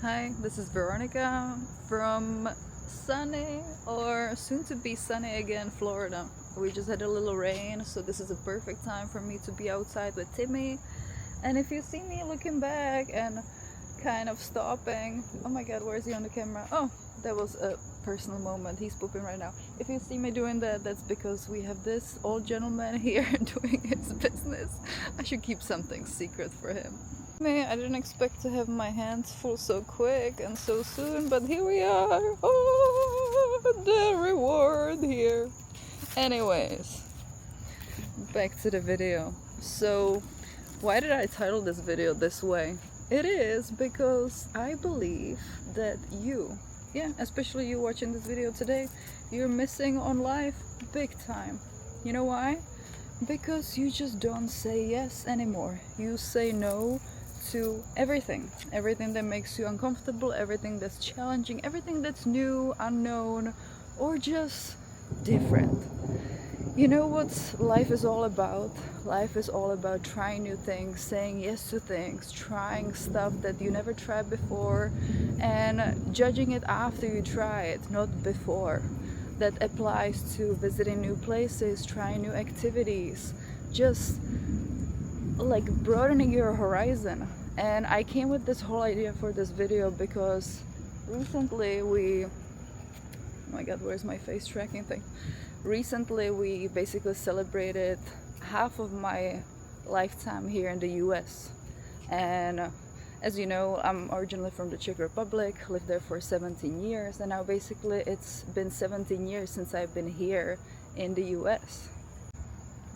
Hi, this is Veronica from sunny or soon to be sunny again, Florida. We just had a little rain, so this is a perfect time for me to be outside with Timmy. And if you see me looking back and kind of stopping, oh my god, where is he on the camera? Oh, that was a personal moment. He's pooping right now. If you see me doing that, that's because we have this old gentleman here doing his business. I should keep something secret for him. I didn't expect to have my hands full so quick and so soon, but here we are. Oh, the reward here. Anyways, back to the video. So, why did I title this video this way? It is because I believe that you, especially you watching this video today, you're missing on life big time. You know why? Because you just don't say yes anymore. You say no to everything that makes you uncomfortable, everything that's challenging, everything that's new, unknown, or just different. You know what life is all about? Life is all about trying new things, saying yes to things, trying stuff that you never tried before, and judging it after you try it, not before. That applies to visiting new places, trying new activities, just like broadening your horizon. And I came with this whole idea for this video because recently oh my god, where's my face tracking thing? Recently we basically celebrated half of my lifetime here in the US. And as you know, I'm originally from the Czech Republic, lived there for 17 years, and now basically it's been 17 years since I've been here in the US.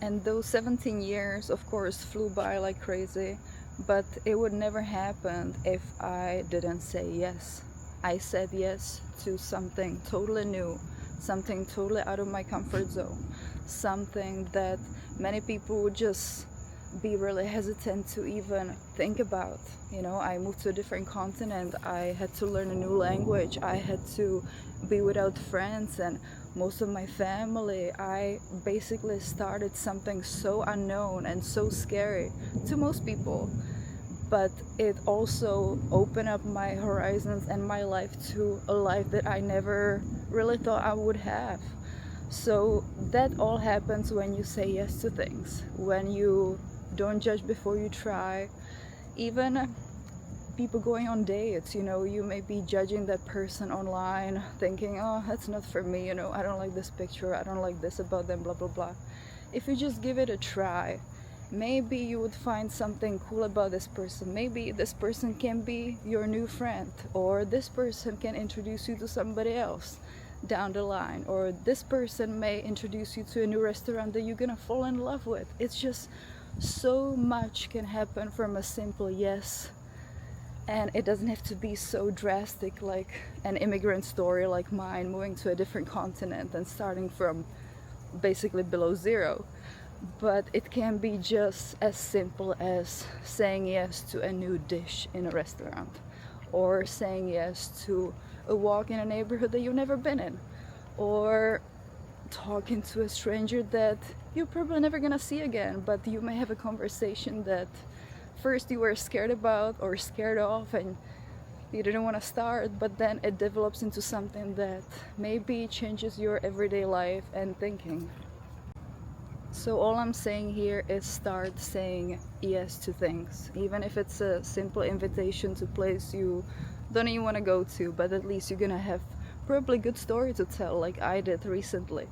And those 17 years, of course, flew by like crazy, but it would never happen if I didn't say yes. I said yes to something totally new, something totally out of my comfort zone, something that many people would just be really hesitant to even think about. You know, I moved to a different continent, I had to learn a new language, I had to be without friends and most of my family. I basically started something so unknown and so scary to most people, but it also opened up my horizons and my life to a life that I never really thought I would have. So that all happens when you say yes to things, when you don't judge before you try. Even people going on dates, you know, you may be judging that person online, thinking, oh, that's not for me, you know, I don't like this picture, I don't like this about them, blah blah blah. If you just give it a try, maybe you would find something cool about this person. Maybe this person can be your new friend, or this person can introduce you to somebody else down the line, or this person may introduce you to a new restaurant that you're gonna fall in love with. It's just so much can happen from a simple yes. And it doesn't have to be so drastic, like an immigrant story like mine, moving to a different continent and starting from basically below zero. But it can be just as simple as saying yes to a new dish in a restaurant, or saying yes to a walk in a neighborhood that you've never been in, or talking to a stranger that you're probably never gonna see again, but you may have a conversation that first you were scared about or scared of and you didn't want to start, but then it develops into something that maybe changes your everyday life and thinking. So all I'm saying here is start saying yes to things, even if it's a simple invitation to a place you don't even want to go to, but at least you're gonna have probably good story to tell, like I did recently.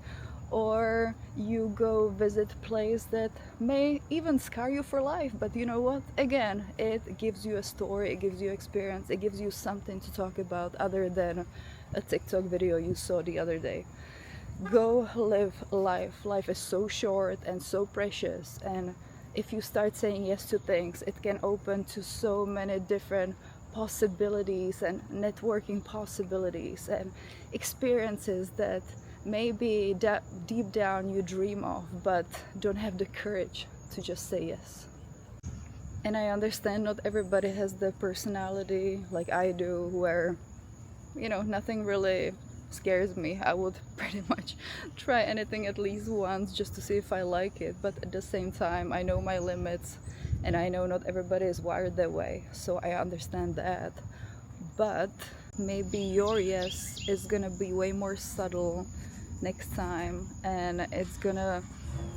Or you go visit a place that may even scar you for life, but you know what, again, it gives you a story, it gives you experience, it gives you something to talk about other than a TikTok video you saw the other day. Go live life. Life is so short and so precious, and if you start saying yes to things, it can open to so many different possibilities and networking possibilities and experiences that maybe deep down you dream of, but don't have the courage to just say yes. And I understand not everybody has the personality like I do, where, you know, nothing really scares me. I would pretty much try anything at least once just to see if I like it, but at the same time I know my limits and I know not everybody is wired that way, so I understand that. but maybe your yes is gonna be way more subtle next time, and it's gonna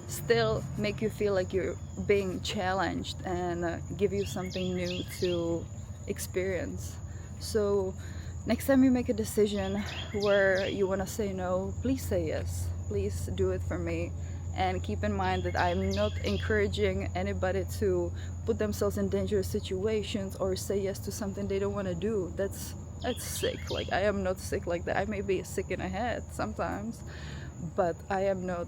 still make you feel like you're being challenged and give you something new to experience. So next time you make a decision where you want to say no, please say yes. Please do it for me. And keep in mind that I'm not encouraging anybody to put themselves in dangerous situations or say yes to something they don't want to do. That's sick. Like, I am not sick like that. I may be sick in the head sometimes, but I am not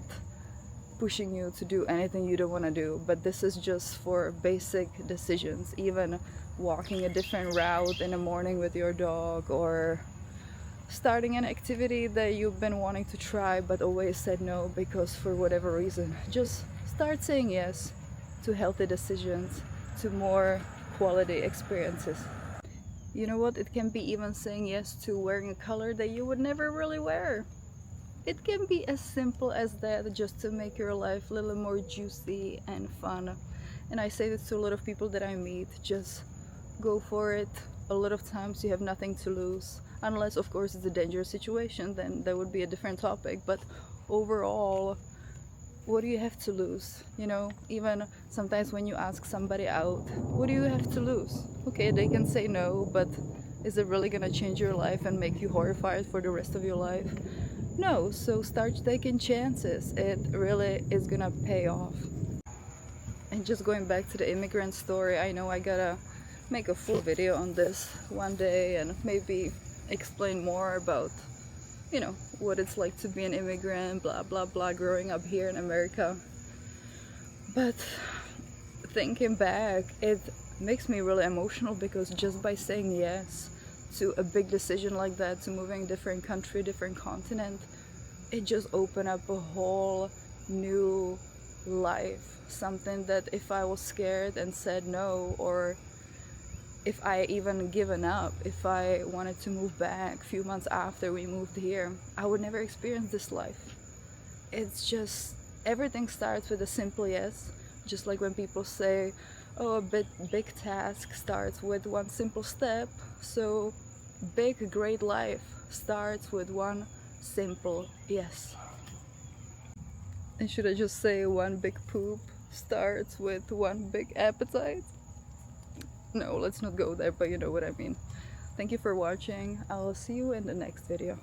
pushing you to do anything you don't want to do. But this is just for basic decisions, even walking a different route in the morning with your dog, or starting an activity that you've been wanting to try but always said no because for whatever reason. Just start saying yes to healthy decisions, to more quality experiences. You know what? It can be even saying yes to wearing a color that you would never really wear. It can be as simple as that, just to make your life a little more juicy and fun. And I say this to a lot of people that I meet, just go for it. A lot of times you have nothing to lose, unless of course it's a dangerous situation, then that would be a different topic. But overall, what do you have to lose? You know, even sometimes when you ask somebody out, what do you have to lose? Okay, they can say no, but is it really gonna change your life and make you horrified for the rest of your life? No. So start taking chances. It really is gonna pay off. And just going back to the immigrant story, I know I gotta make a full video on this one day and maybe explain more about, you know, what it's like to be an immigrant, blah blah blah, growing up here in America. But thinking back, it makes me really emotional, because just by saying yes to a big decision like that, to moving different country, different continent, it just opened up a whole new life. Something that if I was scared and said no, or if I even given up, if I wanted to move back a few months after we moved here, I would never experience this life. It's just, everything starts with a simple yes. Just like when people say, oh, a big task starts with one simple step. So big, great life starts with one simple yes. And should I just say one big poop starts with one big appetite? No, let's not go there, but you know what I mean. Thank you for watching. I will see you in the next video.